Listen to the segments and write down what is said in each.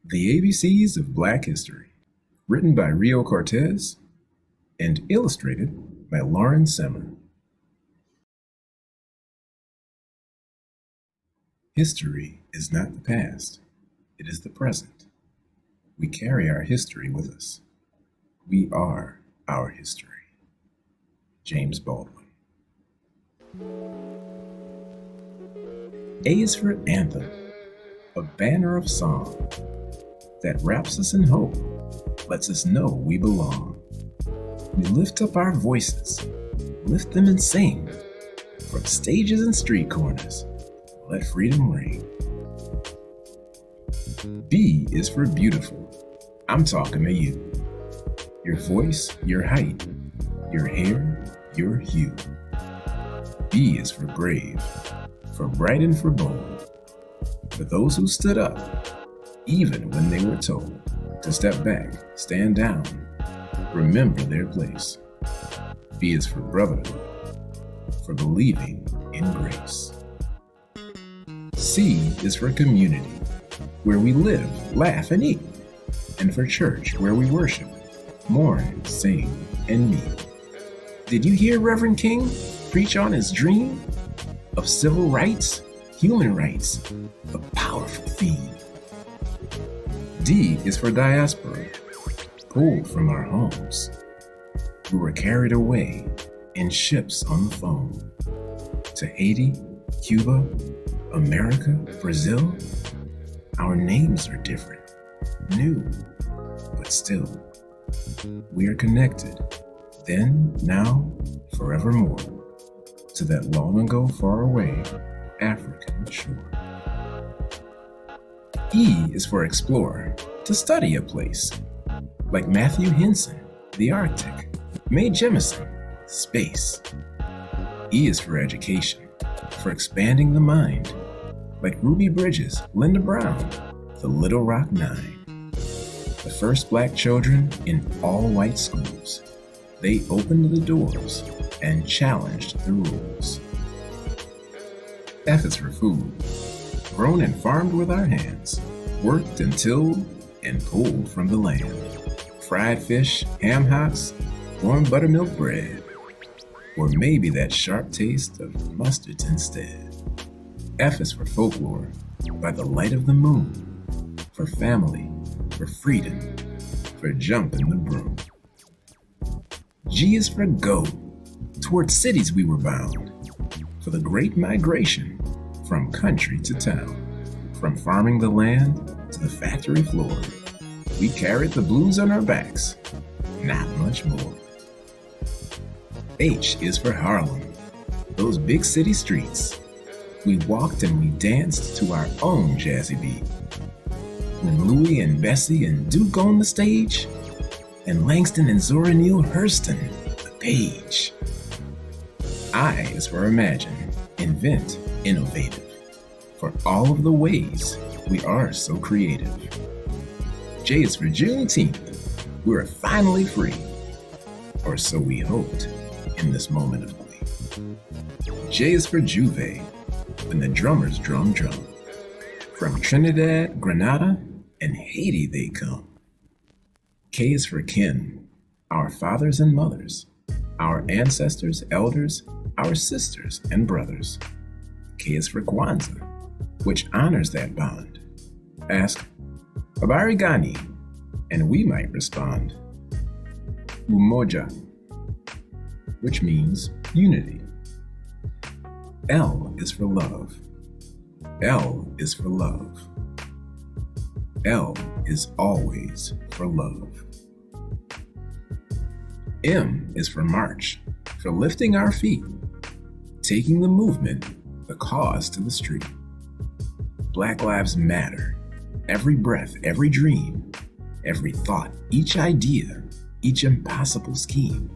The ABCs of Black History, written by Rio Cortez and illustrated by Lauren Semmer. History is not the past, it is the present. We carry our history with us. We are our history. James Baldwin. A is for anthem, a banner of song that wraps us in hope, lets us know we belong. We lift up our voices, lift them and sing, from stages and street corners, let freedom ring. B is for beautiful, I'm talking to you. Your voice, your height, your hair, your hue. B is for brave, for bright and for bold, for those who stood up, even when they were told to step back, stand down, remember their place. B is for brotherhood, for believing in grace. C is for community, where we live, laugh, and eat, and for church, where we worship, mourn, sing, and meet. Did you hear Reverend King preach on his dream of civil rights, human rights, a powerful theme? D is for diaspora, pulled from our homes. We were carried away in ships on the foam to Haiti, Cuba, America, Brazil. Our names are different, new, but still. We are connected, then, now, forevermore, to that long ago, far away African shore. E is for explore, to study a place, like Matthew Henson, the Arctic, Mae Jemison, space. E is for education, for expanding the mind, like Ruby Bridges, Linda Brown, the Little Rock Nine. The first Black children in all white schools. They opened the doors and challenged the rules. F is for food, grown and farmed with our hands, worked and tilled and pulled from the land. Fried fish, ham hocks, warm buttermilk bread, or maybe that sharp taste of mustards instead. F is for folklore, by the light of the moon, for family, for freedom, for jumping the broom. G is for go, toward cities we were bound, for the great migration from country to town, from farming the land to the factory floor. We carried the blues on our backs, not much more. H is for Harlem, those big city streets. We walked and we danced to our own jazzy beat. When Louie and Bessie and Duke on the stage, and Langston and Zora Neale Hurston, the page. I is for imagine, invent, innovative, for all of the ways we are so creative. J is for Juneteenth, we're finally free, or so we hoped in this moment of glee. J is for Juve, when the drummers drum. From Trinidad, Grenada, and Haiti they come. K is for kin, our fathers and mothers, our ancestors, elders, our sisters and brothers. K is for Kwanzaa, which honors that bond. Ask, Habari gani? And we might respond, Umoja, which means unity. L is for love. L is for love. L is always for love. M is for march, for lifting our feet, taking the movement, the cause to the street. Black lives matter. Every breath, every dream, every thought, each idea, each impossible scheme.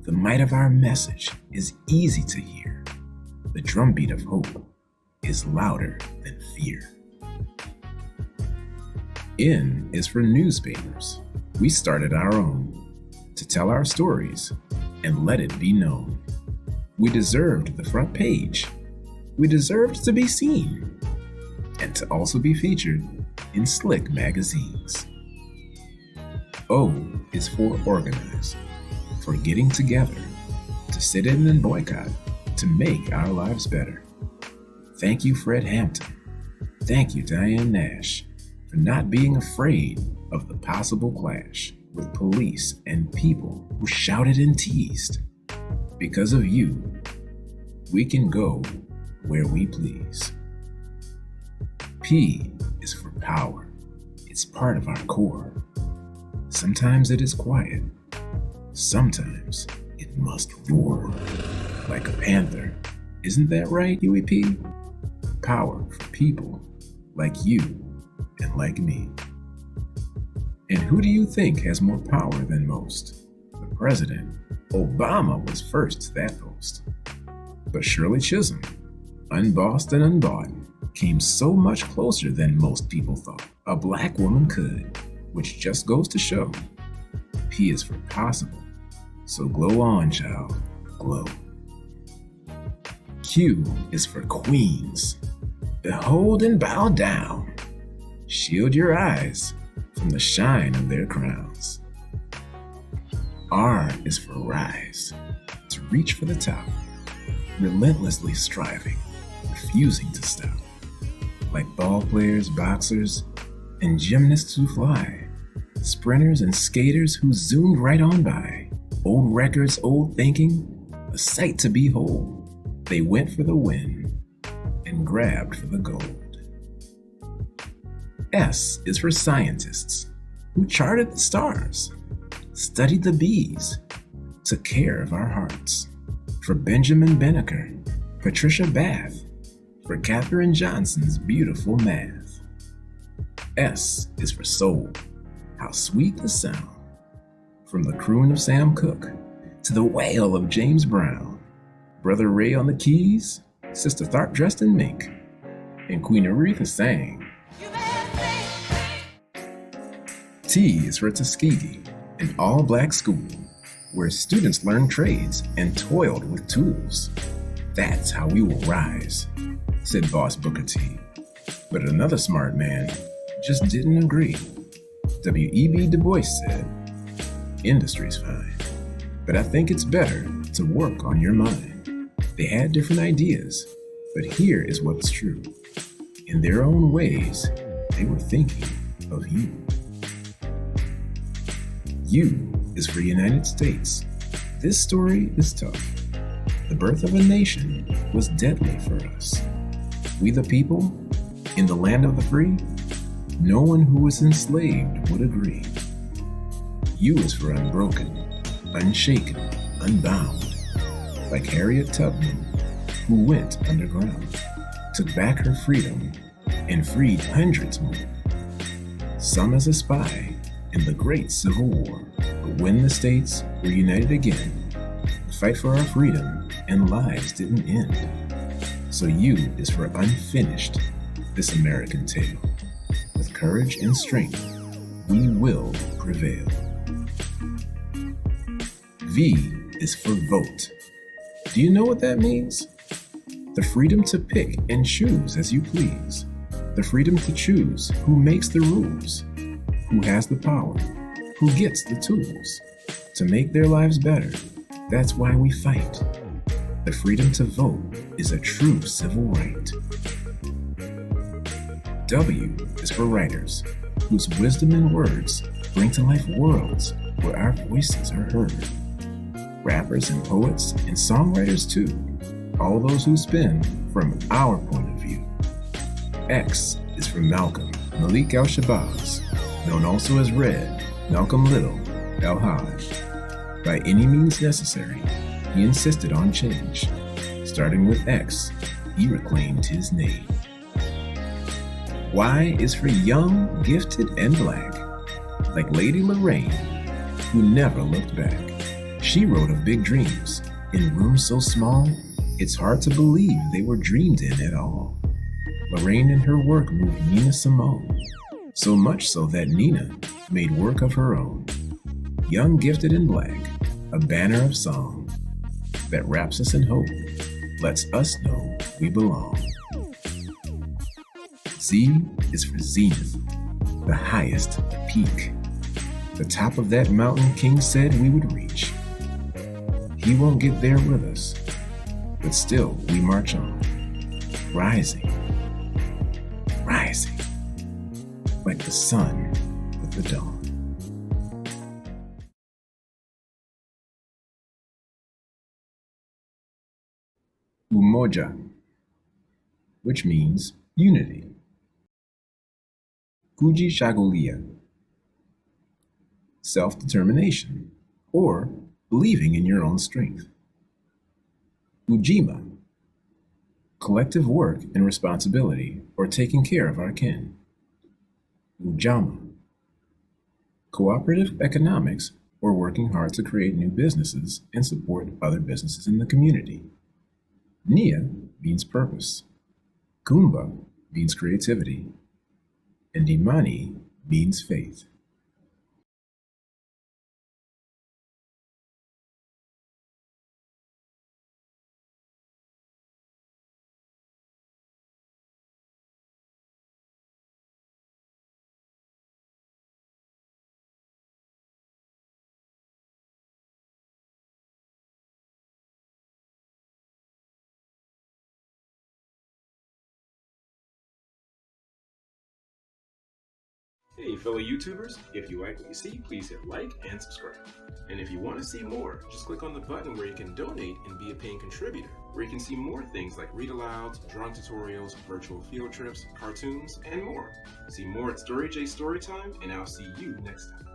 The might of our message is easy to hear. The drumbeat of hope is louder than fear. N is for newspapers. We started our own to tell our stories and let it be known. We deserved the front page. We deserved to be seen and to also be featured in slick magazines. O is for organize, for getting together, to sit in and boycott, to make our lives better. Thank you, Fred Hampton. Thank you, Diane Nash, for not being afraid of the possible clash with police and people who shouted and teased. Because of you, we can go where we please. P is for power. It's part of our core. Sometimes it is quiet. Sometimes it must roar like a panther. Isn't that right, Huey P? Power for people like you and like me. And who do you think has more power than most? The president. Obama was first to that post. But Shirley Chisholm, unbossed and unbought, came so much closer than most people thought a black woman could, which just goes to show P is for possible. So glow on, child, glow. Q is for queens. Behold and bow down. Shield your eyes from the shine of their crowns. R is for rise, to reach for the top, relentlessly striving, refusing to stop. Like ball players, boxers, and gymnasts who fly, sprinters and skaters who zoomed right on by. Old records, old thinking, a sight to behold. They went for the win and grabbed for the gold. S is for scientists who charted the stars, studied the bees, took care of our hearts. For Benjamin Benneker, Patricia Bath, for Katherine Johnson's beautiful math. S is for soul, how sweet the sound. From the croon of Sam Cooke to the wail of James Brown. Brother Ray on the keys, Sister Tharp dressed in mink, and Queen Aretha sang. T is for Tuskegee, an all-black school where students learned trades and toiled with tools. That's how we will rise, said Boss Booker T. But another smart man just didn't agree. W.E.B. Du Bois said, industry's fine, but I think it's better to work on your mind. They had different ideas, but here is what's true. In their own ways, they were thinking of you. U is for United States. This story is tough. The birth of a nation was deadly for us. We the people, in the land of the free, no one who was enslaved would agree. U is for unbroken, unshaken, unbound, like Harriet Tubman, who went underground, took back her freedom, and freed hundreds more. Some as a spy in the Great Civil War, but when the states were united again, the fight for our freedom and lives didn't end. So U is for unfinished, this American tale. With courage and strength, we will prevail. V is for vote. Do you know what that means? The freedom to pick and choose as you please. The freedom to choose who makes the rules, who has the power, who gets the tools to make their lives better. That's why we fight. The freedom to vote is a true civil right. W is for writers, whose wisdom and words bring to life worlds where our voices are heard. Rappers and poets and songwriters too, all those who spin from our point of view. X is for Malcolm Malik Al-Shabazz, known also as Red, Malcolm Little, El-Haj. By any means necessary, he insisted on change. Starting with X, he reclaimed his name. Y is for young, gifted, and black, like Lady Lorraine, who never looked back. She wrote of big dreams in rooms so small, it's hard to believe they were dreamed in at all. Lorraine and her work moved Nina Simone, so much so that Nina made work of her own. Young, gifted, and black, a banner of song that wraps us in hope, lets us know we belong. Z is for zenith, the highest peak. The top of that mountain King said we would reach. He won't get there with us, but still we march on, rising, rising, like the sun with the dawn. Umoja, which means unity. Kujishagulia, self-determination, or believing in your own strength. Ujima, collective work and responsibility, or taking care of our kin. Ujama, cooperative economics, or working hard to create new businesses and support other businesses in the community. Nia means purpose. Kumba means creativity. And Imani means faith. Hey fellow YouTubers, if you like what you see, please hit like and subscribe. And if you want to see more, just click on the button where you can donate and be a paying contributor, where you can see more things like read alouds, drawing tutorials, virtual field trips, cartoons, and more. See more at StoryJ Storytime, and I'll see you next time.